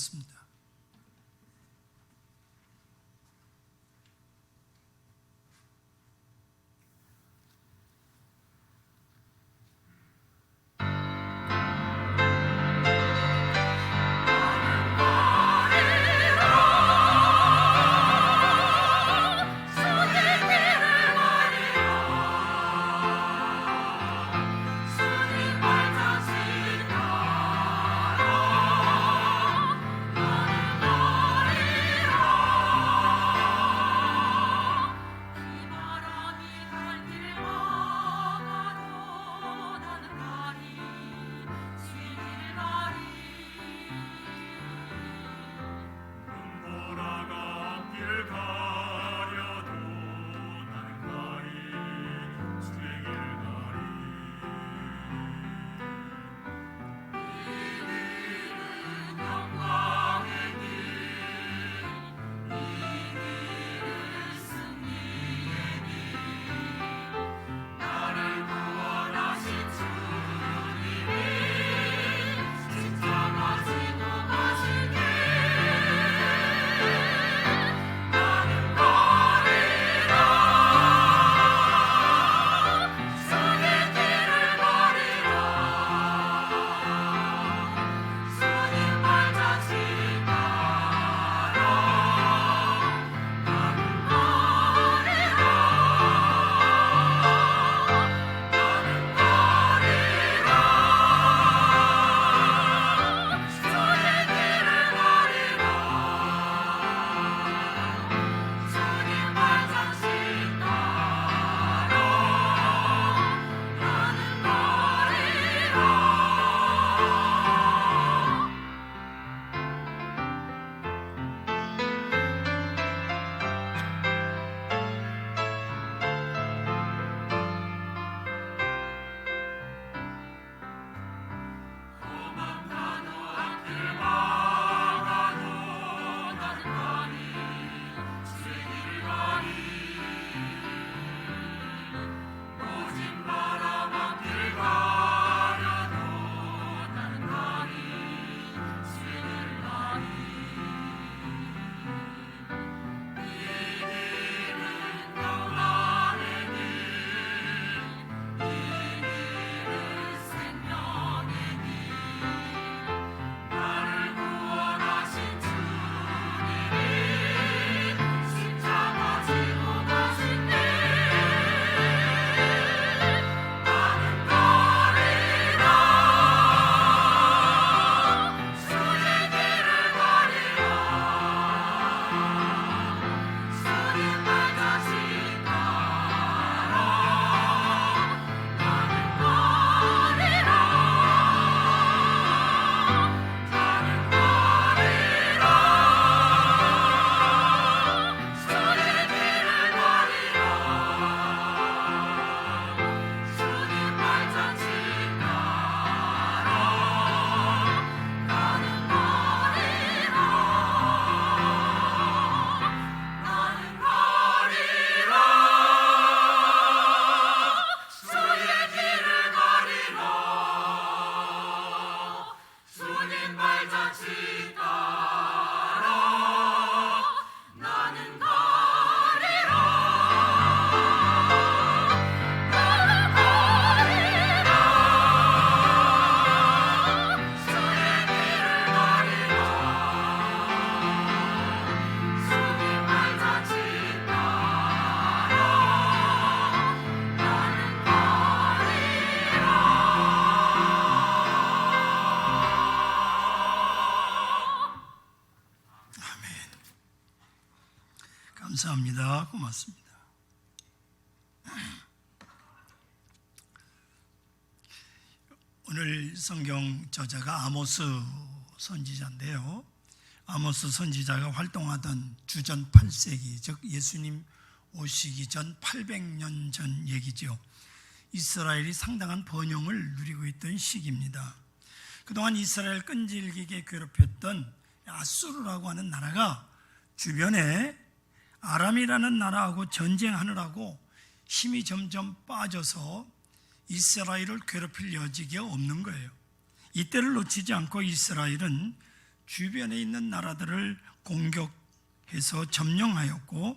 기도하겠습니다. 감사합니다. 고맙습니다. 오늘 성경 저자가 아모스 선지자인데요, 아모스 선지자가 활동하던 주전 8세기, 즉 예수님 오시기 전 800년 전 얘기죠. 이스라엘이 상당한 번영을 누리고 있던 시기입니다. 그동안 이스라엘 끈질기게 괴롭혔던 아수르라고 하는 나라가 주변에 아람이라는 나라하고 전쟁하느라고 힘이 점점 빠져서 이스라엘을 괴롭힐 여지가 없는 거예요. 이때를 놓치지 않고 이스라엘은 주변에 있는 나라들을 공격해서 점령하였고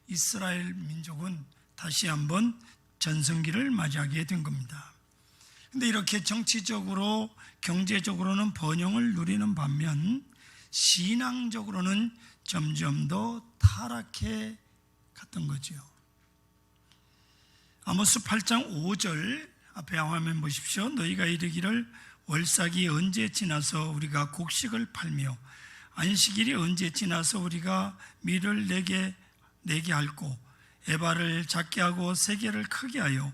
이스라엘 민족은 다시 한번 전성기를 맞이하게 된 겁니다. 그런데 이렇게 정치적으로 경제적으로는 번영을 누리는 반면 신앙적으로는 점점 더 타락해 갔던 거죠. 아모스 8장 5절 앞에 화면 보십시오. 너희가 이르기를 월삭이 언제 지나서 우리가 곡식을 팔며 안식일이 언제 지나서 우리가 밀을 내게 할고 에바를 작게 하고 세계를 크게 하여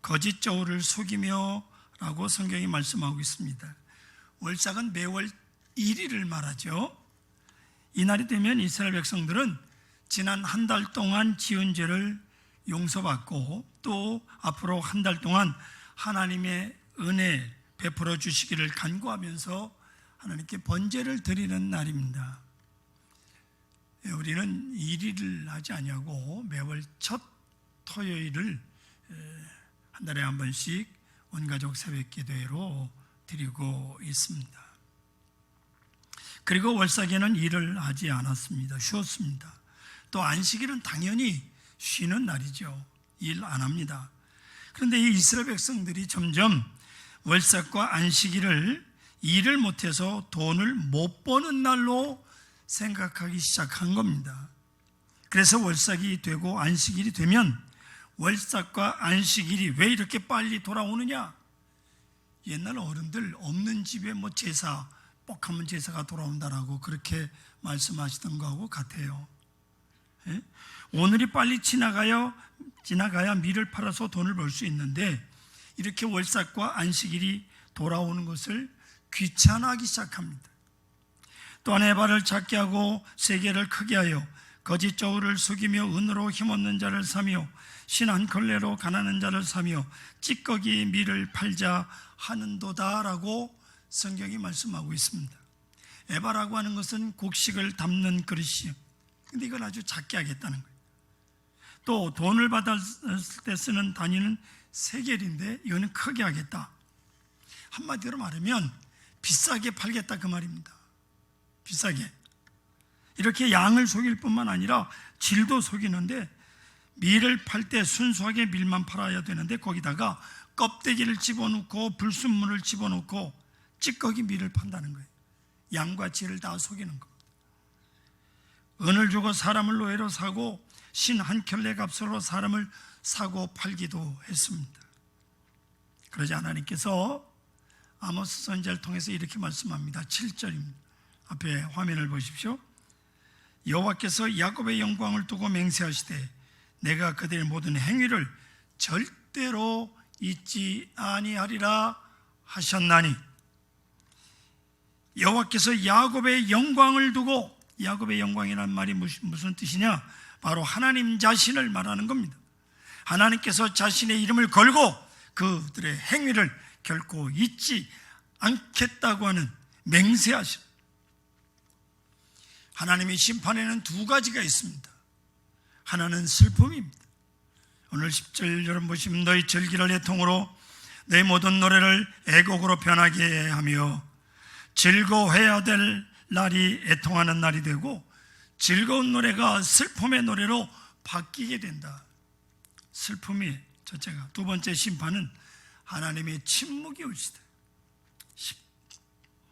거짓 저울을 속이며 라고 성경이 말씀하고 있습니다. 월삭은 매월 1일을 말하죠. 이날이 되면 이스라엘 백성들은 지난 한 달 동안 지은 죄를 용서받고 또 앞으로 한 달 동안 하나님의 은혜 베풀어 주시기를 간구하면서 하나님께 번제를 드리는 날입니다. 우리는 1일을 하지 아니하고 매월 첫 토요일을 한 달에 한 번씩 온가족 새벽기도회로 드리고 있습니다. 그리고 월삭에는 일을 하지 않았습니다. 쉬었습니다. 또 안식일은 당연히 쉬는 날이죠. 일 안 합니다. 그런데 이 이스라엘 백성들이 점점 월삭과 안식일을 일을 못해서 돈을 못 버는 날로 생각하기 시작한 겁니다. 그래서 월삭이 되고 안식일이 되면 월삭과 안식일이 왜 이렇게 빨리 돌아오느냐? 옛날 어른들 없는 집에 뭐 제사, 뻑하면 제사가 돌아온다라고 그렇게 말씀하시던 거하고 같아요. 예? 오늘이 빨리 지나가야 밀을 팔아서 돈을 벌 수 있는데 이렇게 월삭과 안식일이 돌아오는 것을 귀찮아하기 시작합니다. 또한 에바를 작게 하고 세계를 크게 하여 거짓 저울을 속이며 은으로 힘없는 자를 사며 신 한 걸레로 가난한 자를 사며 찌꺼기 밀을 팔자 하는도다라고 성경이 말씀하고 있습니다. 에바라고 하는 것은 곡식을 담는 그릇이요. 근데 이걸 아주 작게 하겠다는 거예요. 또 돈을 받았을 때 쓰는 단위는 세겔인데 이거는 크게 하겠다. 한마디로 말하면 비싸게 팔겠다 그 말입니다. 비싸게. 이렇게 양을 속일 뿐만 아니라 질도 속이는데 밀을 팔 때 순수하게 밀만 팔아야 되는데 거기다가 껍데기를 집어넣고 불순물을 집어넣고 찌꺼기 밀을 판다는 거예요. 양과 질을 다 속이는 겁니다. 은을 주고 사람을 노예로 사고 신 한 켤레 값으로 사람을 사고 팔기도 했습니다. 그러자 하나님께서 아모스 선지자를 통해서 이렇게 말씀합니다. 7절입니다. 앞에 화면을 보십시오. 여호와께서 야곱의 영광을 두고 맹세하시되 내가 그들의 모든 행위를 절대로 잊지 아니하리라 하셨나니. 여호와께서 야곱의 영광을 두고, 야곱의 영광이라는 말이 무슨 뜻이냐? 바로 하나님 자신을 말하는 겁니다. 하나님께서 자신의 이름을 걸고 그들의 행위를 결코 잊지 않겠다고 하는 맹세하신, 하나님의 심판에는 두 가지가 있습니다. 하나는 슬픔입니다. 오늘 10절 여러분 보시면 너희 절기를 애통으로 너희 모든 노래를 애곡으로 변하게 하며 즐거워해야 될 날이 애통하는 날이 되고 즐거운 노래가 슬픔의 노래로 바뀌게 된다. 슬픔이 첫째가. 두 번째 심판은 하나님의 침묵이 올시다.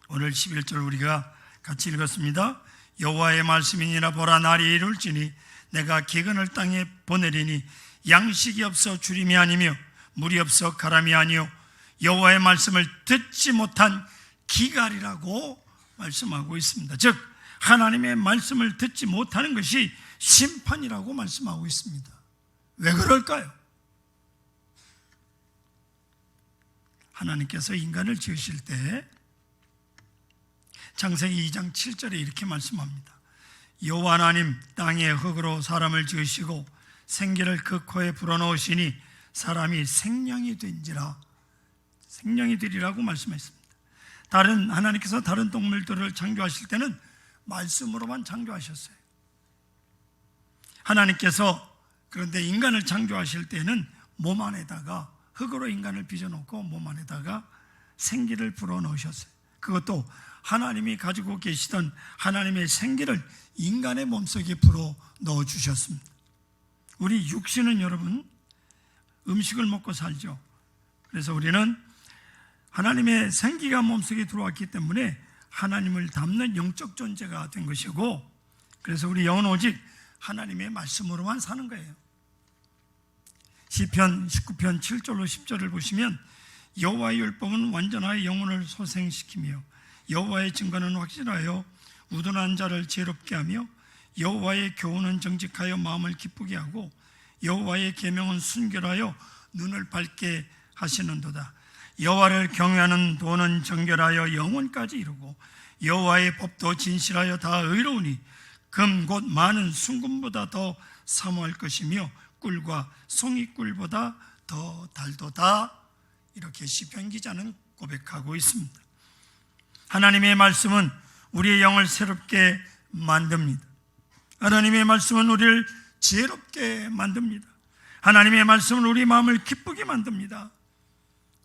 오늘 11절 우리가 같이 읽었습니다. 여호와의 말씀이니라 보라 날이 이룰지니 내가 기근을 땅에 보내리니 양식이 없어 주림이 아니며 물이 없어 가람이 아니요 여호와의 말씀을 듣지 못한 기갈이라고 말씀하고 있습니다. 즉 하나님의 말씀을 듣지 못하는 것이 심판이라고 말씀하고 있습니다. 왜 그럴까요? 하나님께서 인간을 지으실 때 창세기 2장 7절에 이렇게 말씀합니다. 여호와 하나님 땅의 흙으로 사람을 지으시고 생기를 그 코에 불어넣으시니 사람이 생명이 된지라, 생명이 되리라고 말씀했습니다. 하나님께서 다른 동물들을 창조하실 때는 말씀으로만 창조하셨어요. 하나님께서 그런데 인간을 창조하실 때는 몸 안에다가 흙으로 인간을 빚어놓고 몸 안에다가 생기를 불어넣으셨어요. 그것도 하나님이 가지고 계시던 하나님의 생기를 인간의 몸속에 불어 넣어주셨습니다. 우리 육신은 여러분 음식을 먹고 살죠. 그래서 우리는 하나님의 생기가 몸속에 들어왔기 때문에 하나님을 닮는 영적 존재가 된 것이고, 그래서 우리 영은 오직 하나님의 말씀으로만 사는 거예요. 시편 19편 7절로 10절을 보시면 여호와의 율법은 완전하여 영혼을 소생시키며 여호와의 증거는 확실하여 우둔한 자를 지혜롭게 하며 여호와의 교훈은 정직하여 마음을 기쁘게 하고 여호와의 계명은 순결하여 눈을 밝게 하시는도다. 여호와를 경외하는 도는 정결하여 영혼까지 이루고 여호와의 법도 진실하여 다 의로우니 금 곧 많은 순금보다 더 사모할 것이며 꿀과 송이꿀보다 더 달도다. 이렇게 시편 기자는 고백하고 있습니다. 하나님의 말씀은 우리의 영을 새롭게 만듭니다. 하나님의 말씀은 우리를 지혜롭게 만듭니다. 하나님의 말씀은 우리 마음을 기쁘게 만듭니다.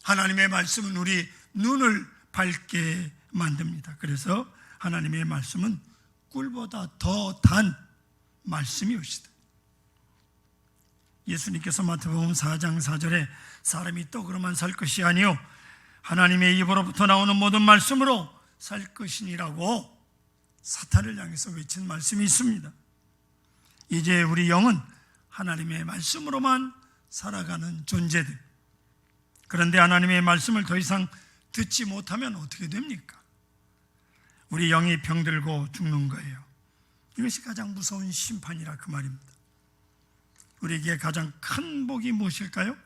하나님의 말씀은 우리 눈을 밝게 만듭니다. 그래서 하나님의 말씀은 꿀보다 더 단 말씀이오시다. 예수님께서 마태복음 4장 4절에 사람이 떡으로만 살 것이 아니요 하나님의 입으로부터 나오는 모든 말씀으로 살 것이니라고 사탄을 향해서 외친 말씀이 있습니다. 이제 우리 영은 하나님의 말씀으로만 살아가는 존재들. 그런데 하나님의 말씀을 더 이상 듣지 못하면 어떻게 됩니까? 우리 영이 병들고 죽는 거예요. 이것이 가장 무서운 심판이라 그 말입니다. 우리에게 가장 큰 복이 무엇일까요?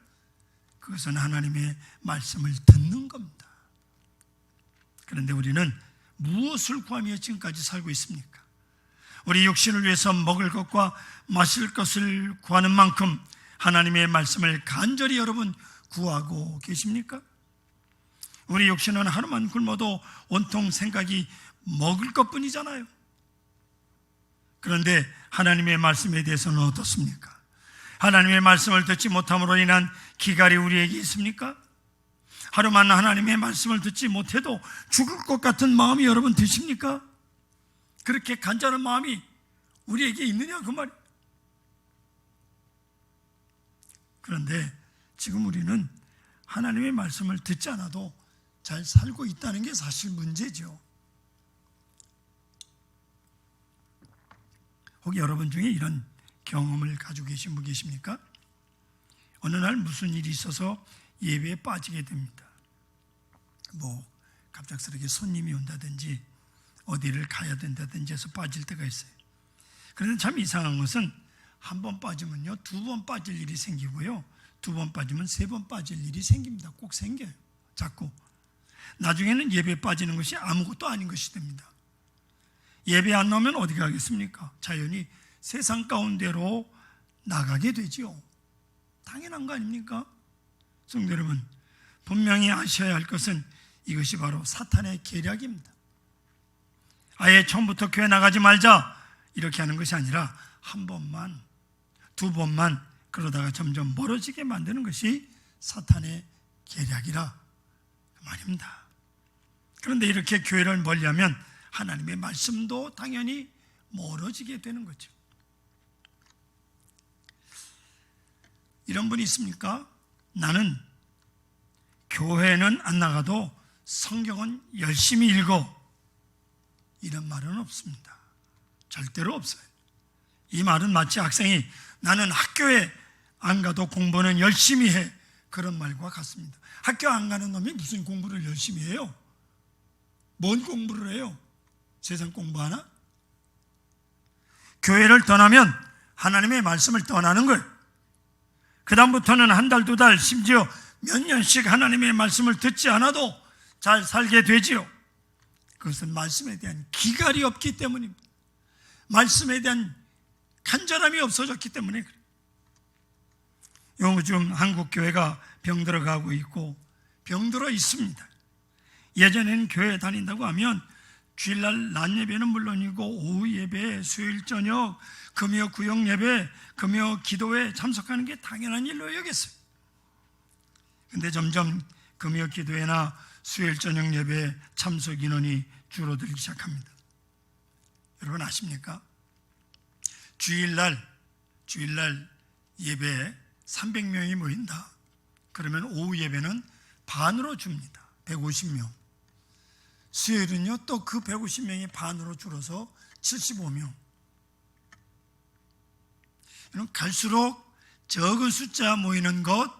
그것은 하나님의 말씀을 듣는 겁니다. 그런데 우리는 무엇을 구하며 지금까지 살고 있습니까? 우리 육신을 위해서 먹을 것과 마실 것을 구하는 만큼 하나님의 말씀을 간절히 여러분 구하고 계십니까? 우리 육신은 하루만 굶어도 온통 생각이 먹을 것뿐이잖아요. 그런데 하나님의 말씀에 대해서는 어떻습니까? 하나님의 말씀을 듣지 못함으로 인한 기갈이 우리에게 있습니까? 하루만 하나님의 말씀을 듣지 못해도 죽을 것 같은 마음이 여러분 드십니까? 그렇게 간절한 마음이 우리에게 있느냐 그 말이에요. 그런데 지금 우리는 하나님의 말씀을 듣지 않아도 잘 살고 있다는 게 사실 문제죠. 혹 여러분 중에 이런 경험을 가지고 계신 분 계십니까? 어느 날 무슨 일이 있어서 예배에 빠지게 됩니다. 갑작스럽게 손님이 온다든지 어디를 가야 된다든지 해서 빠질 때가 있어요. 그런데 참 이상한 것은 한 번 빠지면요 2번 빠질 일이 생기고요 2번 빠지면 3번 빠질 일이 생깁니다. 꼭 생겨요. 자꾸 나중에는 예배에 빠지는 것이 아무것도 아닌 것이 됩니다. 예배 안 나오면 어디 가겠습니까? 자연히 세상 가운데로 나가게 되죠. 당연한 거 아닙니까? 성도 여러분, 분명히 아셔야 할 것은 이것이 바로 사탄의 계략입니다. 아예 처음부터 교회 나가지 말자 이렇게 하는 것이 아니라 한 번만, 2번만 그러다가 점점 멀어지게 만드는 것이 사탄의 계략이라 말입니다. 그런데 이렇게 교회를 멀리하면 하나님의 말씀도 당연히 멀어지게 되는 거죠. 이런 분이 있습니까? 나는 교회는 안 나가도 성경은 열심히 읽어. 이런 말은 없습니다. 절대로 없어요. 이 말은 마치 학생이 나는 학교에 안 가도 공부는 열심히 해. 그런 말과 같습니다. 학교 안 가는 놈이 무슨 공부를 열심히 해요? 뭔 공부를 해요? 세상 공부하나? 교회를 떠나면 하나님의 말씀을 떠나는 거예요. 그 다음부터는 한 달, 2달, 심지어 몇 년씩 하나님의 말씀을 듣지 않아도 잘 살게 되지요. 그것은 말씀에 대한 기갈이 없기 때문입니다. 말씀에 대한 간절함이 없어졌기 때문에 그래요. 요즘 한국 교회가 병들어가고 있고 병들어 있습니다. 예전에는 교회 다닌다고 하면 주일날 낮 예배는 물론이고 오후 예배, 수요일 저녁, 금요 구역 예배, 금요 기도회 참석하는 게 당연한 일로 여겼어요. 근데 점점 금요 기도회나 수요일 저녁 예배 참석 인원이 줄어들기 시작합니다. 여러분 아십니까? 주일날 예배에 300명이 모인다. 그러면 오후 예배는 반으로 줍니다. 150명. 수요일은요, 또 그 150명이 반으로 줄어서 75명. 갈수록 적은 숫자 모이는 것,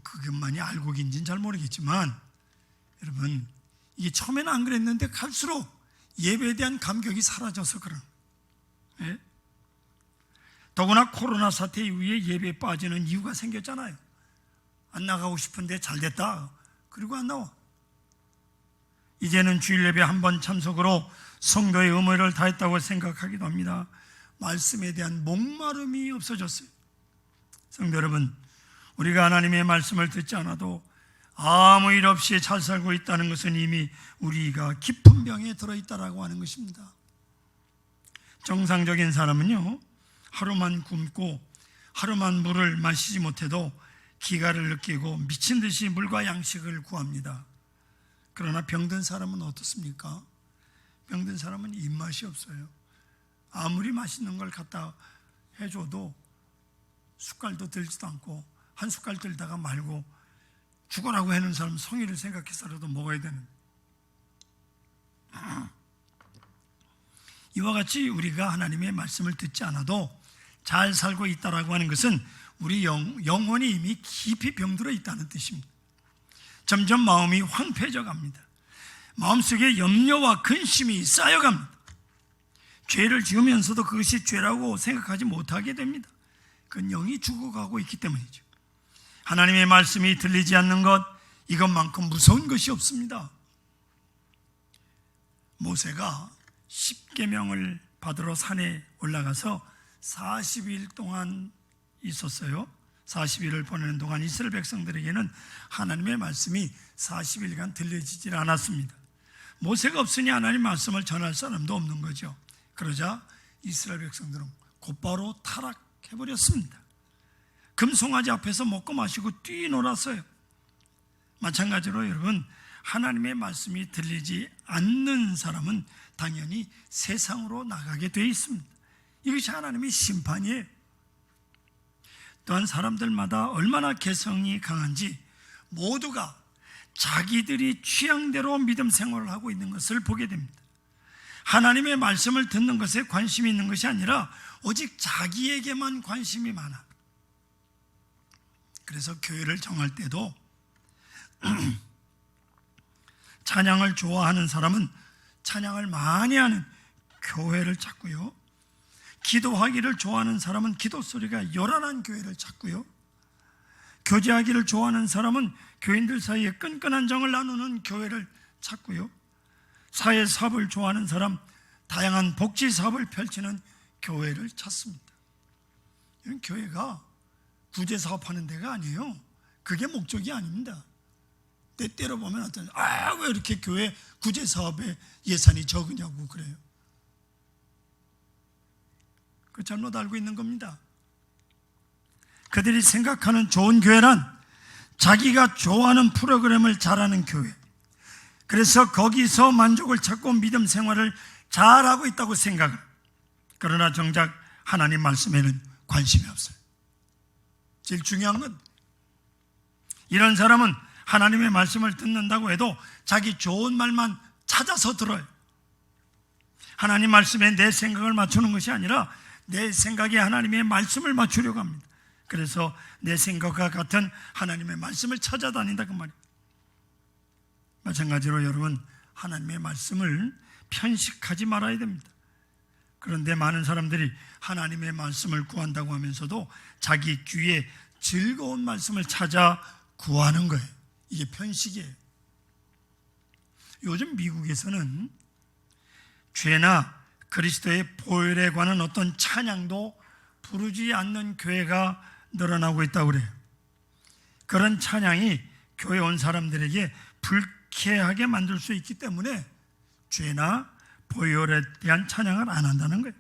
그것만이 알곡인지는 잘 모르겠지만, 여러분, 이게 처음에는 안 그랬는데 갈수록 예배에 대한 감격이 사라져서 그런. 예? 더구나 코로나 사태 이후에 예배에 빠지는 이유가 생겼잖아요. 안 나가고 싶은데 잘 됐다. 그리고 안 나와. 이제는 주일 예배 한 번 참석으로 성도의 의무를 다했다고 생각하기도 합니다. 말씀에 대한 목마름이 없어졌어요. 성도 여러분, 우리가 하나님의 말씀을 듣지 않아도 아무 일 없이 잘 살고 있다는 것은 이미 우리가 깊은 병에 들어있다라고 하는 것입니다. 정상적인 사람은요, 하루만 굶고 하루만 물을 마시지 못해도 기가를 느끼고 미친 듯이 물과 양식을 구합니다. 그러나 병든 사람은 어떻습니까? 병든 사람은 입맛이 없어요. 아무리 맛있는 걸 갖다 해줘도 숟갈도 들지도 않고, 한 숟갈 들다가 말고 죽어라고 해놓은 사람 성의를 생각해서라도 먹어야 되는. 이와 같이 우리가 하나님의 말씀을 듣지 않아도 잘 살고 있다라고 하는 것은 우리 영혼이 이미 깊이 병들어 있다는 뜻입니다. 점점 마음이 황폐해져 갑니다. 마음속에 염려와 근심이 쌓여갑니다. 죄를 지으면서도 그것이 죄라고 생각하지 못하게 됩니다. 그건 영이 죽어가고 있기 때문이죠. 하나님의 말씀이 들리지 않는 것, 이것만큼 무서운 것이 없습니다. 모세가 10계명을 받으러 산에 올라가서 40일 동안 있었어요. 40일을 보내는 동안 이스라엘 백성들에게는 하나님의 말씀이 40일간 들려지질 않았습니다. 모세가 없으니 하나님 말씀을 전할 사람도 없는 거죠. 그러자 이스라엘 백성들은 곧바로 타락해버렸습니다. 금송아지 앞에서 먹고 마시고 뛰놀았어요. 마찬가지로 여러분, 하나님의 말씀이 들리지 않는 사람은 당연히 세상으로 나가게 되어 있습니다. 이것이 하나님의 심판이에요. 또한 사람들마다 얼마나 개성이 강한지 모두가 자기들이 취향대로 믿음 생활을 하고 있는 것을 보게 됩니다. 하나님의 말씀을 듣는 것에 관심이 있는 것이 아니라 오직 자기에게만 관심이 많아. 그래서 교회를 정할 때도 찬양을 좋아하는 사람은 찬양을 많이 하는 교회를 찾고요, 기도하기를 좋아하는 사람은 기도 소리가 요란한 교회를 찾고요, 교제하기를 좋아하는 사람은 교인들 사이에 끈끈한 정을 나누는 교회를 찾고요, 사회 사업을 좋아하는 사람, 다양한 복지 사업을 펼치는 교회를 찾습니다. 이런 교회가 구제 사업하는 데가 아니에요. 그게 목적이 아닙니다. 때때로 보면 어떤, 왜 이렇게 교회 구제 사업에 예산이 적으냐고 그래요. 그 잘못 알고 있는 겁니다. 그들이 생각하는 좋은 교회란 자기가 좋아하는 프로그램을 잘하는 교회, 그래서 거기서 만족을 찾고 믿음 생활을 잘하고 있다고 생각을. 그러나 정작 하나님 말씀에는 관심이 없어요. 제일 중요한 건, 이런 사람은 하나님의 말씀을 듣는다고 해도 자기 좋은 말만 찾아서 들어요. 하나님 말씀에 내 생각을 맞추는 것이 아니라 내 생각에 하나님의 말씀을 맞추려고 합니다. 그래서 내 생각과 같은 하나님의 말씀을 찾아다닌다 그 말이에요. 마찬가지로 여러분, 하나님의 말씀을 편식하지 말아야 됩니다. 그런데 많은 사람들이 하나님의 말씀을 구한다고 하면서도 자기 귀에 즐거운 말씀을 찾아 구하는 거예요. 이게 편식이에요. 요즘 미국에서는 죄나 그리스도의 보혈에 관한 어떤 찬양도 부르지 않는 교회가 늘어나고 있다고 그래요. 그런 찬양이 교회 온 사람들에게 불쾌하게 만들 수 있기 때문에 죄나 보혈에 대한 찬양을 안 한다는 거예요.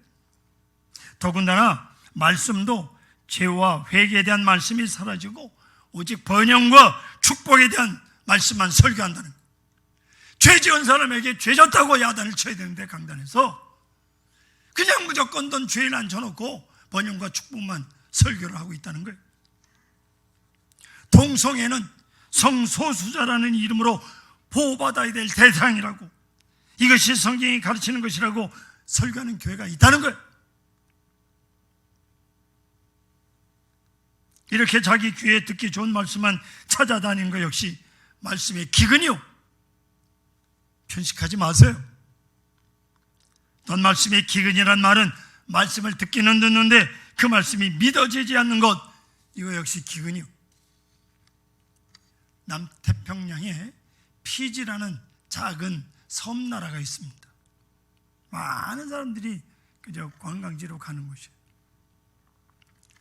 더군다나 말씀도 죄와 회개에 대한 말씀이 사라지고 오직 번영과 축복에 대한 말씀만 설교한다는 거예요. 죄 지은 사람에게 죄 졌다고 야단을 쳐야 되는데 강단에서 그냥 무조건 넌 죄를 앉혀놓고 번영과 축복만 설교를 하고 있다는 거예요. 동성애는 성소수자라는 이름으로 보호받아야 될 대상이라고, 이것이 성경이 가르치는 것이라고 설교하는 교회가 있다는 거예요. 이렇게 자기 귀에 듣기 좋은 말씀만 찾아다니는 것 역시 말씀의 기근이요, 편식하지 마세요. 넌 말씀의 기근이란 말은 말씀을 듣기는 듣는데 그 말씀이 믿어지지 않는 것, 이거 역시 기근이요. 남태평양에 피지라는 작은 섬나라가 있습니다. 많은 사람들이 그저 관광지로 가는 곳이에요.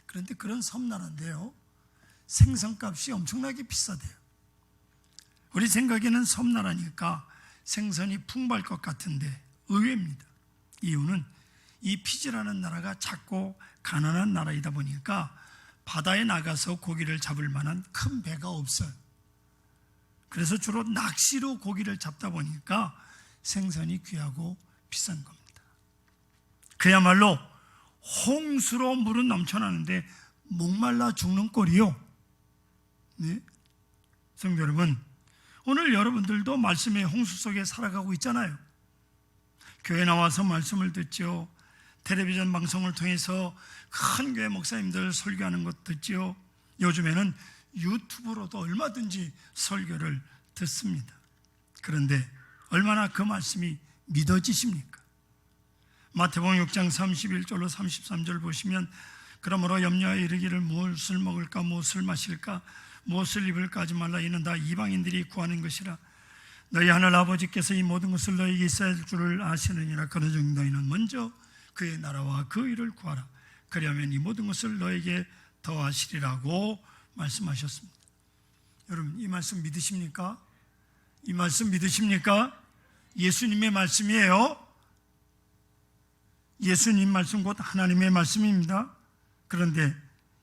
그런데 그런 섬나라인데요, 생선값이 엄청나게 비싸대요. 우리 생각에는 섬나라니까 생선이 풍부할 것 같은데 의외입니다. 이유는 이 피지라는 나라가 작고 가난한 나라이다 보니까 바다에 나가서 고기를 잡을 만한 큰 배가 없어요. 그래서 주로 낚시로 고기를 잡다 보니까 생선이 귀하고 비싼 겁니다. 그야말로 홍수로 물은 넘쳐나는데 목말라 죽는 꼴이요. 네? 성도 여러분, 오늘 여러분들도 말씀의 홍수 속에 살아가고 있잖아요. 교회 나와서 말씀을 듣죠. 텔레비전 방송을 통해서 큰 교회 목사님들 설교하는 것 듣죠. 요즘에는 유튜브로도 얼마든지 설교를 듣습니다. 그런데 얼마나 그 말씀이 믿어지십니까? 마태복음 6장 31절로 33절 보시면, 그러므로 염려하여 이르기를 무엇을 먹을까 무엇을 마실까 무엇을 입을까 하지 말라. 이는 다 이방인들이 구하는 것이라. 너희 하늘 아버지께서 이 모든 것을 너희에게 있어야 할 줄을 아시느니라. 그러즉 너희는 먼저 그의 나라와 그 일을 구하라. 그리하면 이 모든 것을 너에게 더하시리라고 말씀하셨습니다. 여러분, 이 말씀 믿으십니까? 이 말씀 믿으십니까? 예수님의 말씀이에요. 예수님 말씀 곧 하나님의 말씀입니다. 그런데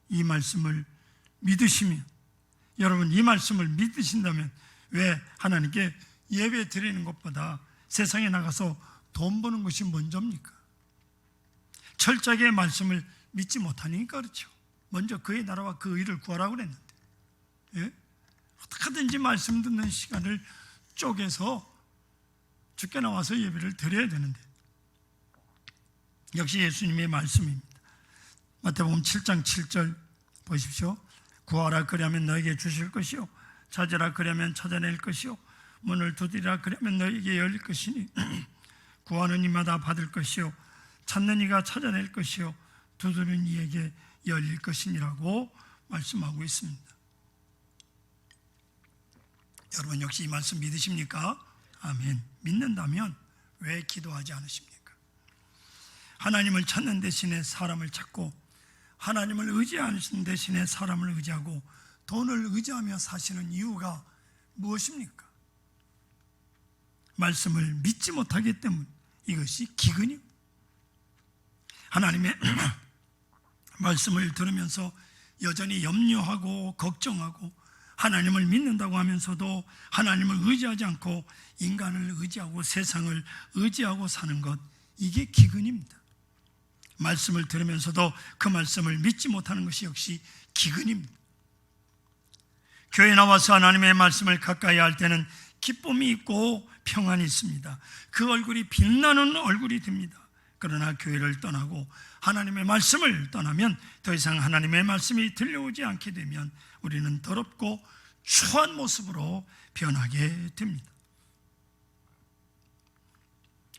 이 말씀을 믿으시면, 여러분 이 말씀을 믿으신다면 왜 하나님께 예배 드리는 것보다 세상에 나가서 돈 버는 것이 먼저입니까? 철저하게 말씀을 믿지 못하니까 그렇죠. 먼저 그의 나라와 그 의를 구하라고 그랬는데, 예? 어떻게든지 말씀 듣는 시간을 쪼개서 주께 나와서 예배를 드려야 되는데, 역시 예수님의 말씀입니다. 마태복음 7장 7절 보십시오. 구하라 그리하면 너에게 주실 것이요, 찾으라 그리하면 찾아낼 것이요, 문을 두드리라 그리하면 너에게 열릴 것이니 구하는 이마다 받을 것이요, 찾는 이가 찾아낼 것이요, 두드리는 이에게 열릴 것이니라고 말씀하고 있습니다. 여러분 역시 이 말씀 믿으십니까? 아멘. 믿는다면 왜 기도하지 않으십니까? 하나님을 찾는 대신에 사람을 찾고, 하나님을 의지하는 대신에 사람을 의지하고 돈을 의지하며 사시는 이유가 무엇입니까? 말씀을 믿지 못하기 때문, 이것이 기근이요. 하나님의 말씀을 들으면서 여전히 염려하고 걱정하고 하나님을 믿는다고 하면서도 하나님을 의지하지 않고 인간을 의지하고 세상을 의지하고 사는 것, 이게 기근입니다. 말씀을 들으면서도 그 말씀을 믿지 못하는 것이 역시 기근입니다. 교회 나와서 하나님의 말씀을 가까이 할 때는 기쁨이 있고 평안이 있습니다. 그 얼굴이 빛나는 얼굴이 됩니다. 그러나 교회를 떠나고 하나님의 말씀을 떠나면, 더 이상 하나님의 말씀이 들려오지 않게 되면 우리는 더럽고 추한 모습으로 변하게 됩니다.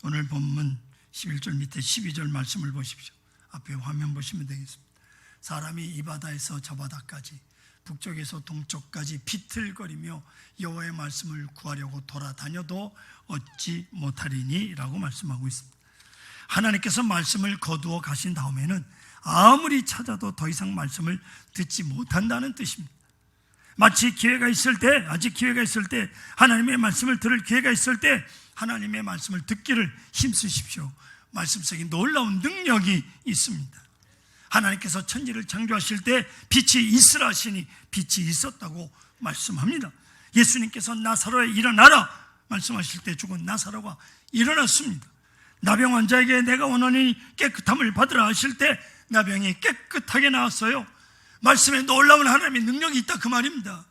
오늘 본문 11절 밑에 12절 말씀을 보십시오. 앞에 화면 보시면 되겠습니다. 사람이 이 바다에서 저 바다까지, 북쪽에서 동쪽까지 비틀거리며 여호와의 말씀을 구하려고 돌아다녀도 얻지 못하리니 라고 말씀하고 있습니다. 하나님께서 말씀을 거두어 가신 다음에는 아무리 찾아도 더 이상 말씀을 듣지 못한다는 뜻입니다. 마치 기회가 있을 때, 아직 기회가 있을 때, 하나님의 말씀을 들을 기회가 있을 때 하나님의 말씀을 듣기를 힘쓰십시오. 말씀 속에 놀라운 능력이 있습니다. 하나님께서 천지를 창조하실 때 빛이 있으라 하시니 빛이 있었다고 말씀합니다. 예수님께서 나사로에 일어나라 말씀하실 때 죽은 나사로가 일어났습니다. 나병 환자에게 내가 원하니 깨끗함을 받으라 하실 때 나병이 깨끗하게 나왔어요. 말씀에 놀라운 하나님의 능력이 있다 그 말입니다.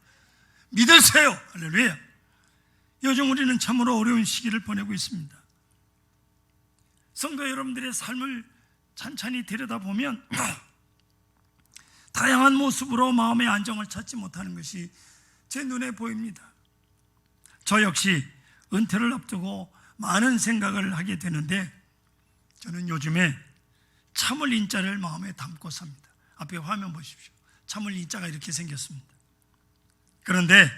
믿으세요. 할렐루야. 요즘 우리는 참으로 어려운 시기를 보내고 있습니다. 성도 여러분들의 삶을 찬찬히 들여다보면 다양한 모습으로 마음의 안정을 찾지 못하는 것이 제 눈에 보입니다. 저 역시 은퇴를 앞두고 많은 생각을 하게 되는데 저는 요즘에 참을 인자를 마음에 담고 삽니다. 앞에 화면 보십시오. 참을 인자가 이렇게 생겼습니다. 그런데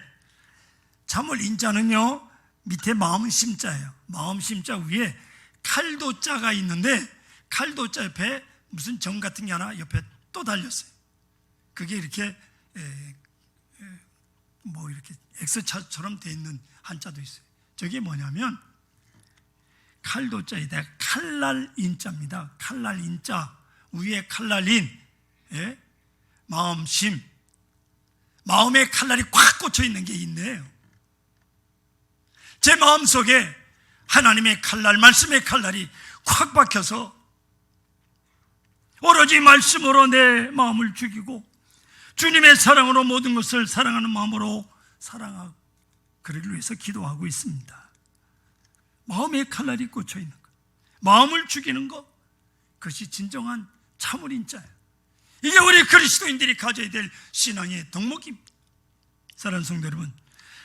참을 인자는요, 밑에 마음 심자예요. 마음 심자 위에 칼도자가 있는데 칼도자 옆에 무슨 점 같은 게 하나 옆에 또 달렸어요. 그게 이렇게 이렇게 X자처럼 돼 있는 한자도 있어요. 저게 뭐냐면 칼도자에다 칼날인자입니다. 칼날인자 위에 칼날인, 마음심, 마음에 칼날이 꽉 꽂혀 있는 게 있네요. 제 마음속에 하나님의 칼날, 말씀의 칼날이 꽉 박혀서 오로지 말씀으로 내 마음을 죽이고 주님의 사랑으로 모든 것을 사랑하는 마음으로 사랑하고 그를 위해서 기도하고 있습니다. 마음에 칼날이 꽂혀 있는 것, 마음을 죽이는 것, 그것이 진정한 참을 인자예요. 이게 우리 그리스도인들이 가져야 될 신앙의 덕목입니다. 사랑하는 성도 여러분,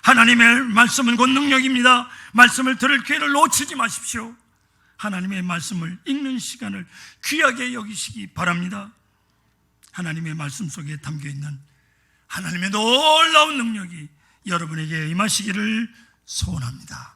하나님의 말씀은 곧 능력입니다. 말씀을 들을 기회를 놓치지 마십시오. 하나님의 말씀을 읽는 시간을 귀하게 여기시기 바랍니다. 하나님의 말씀 속에 담겨있는 하나님의 놀라운 능력이 여러분에게 임하시기를 소원합니다.